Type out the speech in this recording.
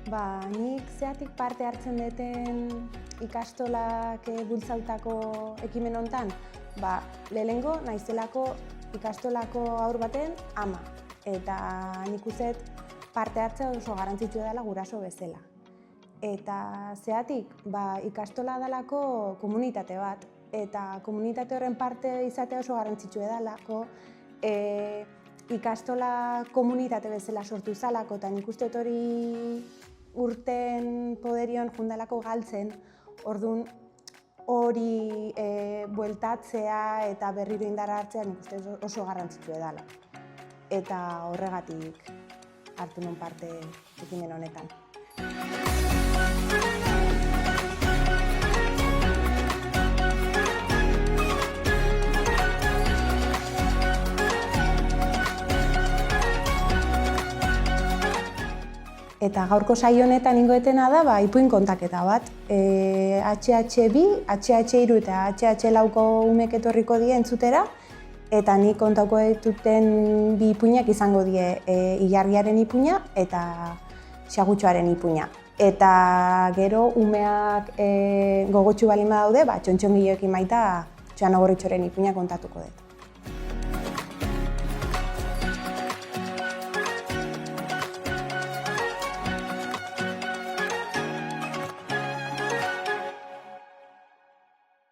Nik zeatik parte hartzen duten ikastolak bultzautako ekimen honetan, lehenengo naizelako ikastolako haur baten ama. Eta nik uste parte hartzea oso garrantzitsua dela guraso bezala. Eta zeatik, ikastola delako komunitate bat, eta komunitate horren parte izatea oso garrantzitsua delako, ikastola komunitate bezala sortu izalako, eta nik uste hori urten poderion jundalako galtzen, orduan hori bueltatzea eta berriro indarra hartzea nik uste oso garrantzitsua dela. Eta horregatik hartu nuen parte ekimen honetan. Eta gaurko saio honetan ingoetena da ipuin kontaketa bat. HH2, HH3 eta HH4ko umek etorriko die entzutera, eta nik kontauko dituten bi ipuinak izango die ilargiaren ipuina eta xagutxoaren ipuina. Eta gero umeak gogotsu balin badaude, txontxongiloekin baita Txoana Gorritxoren ipuina kontatuko dut.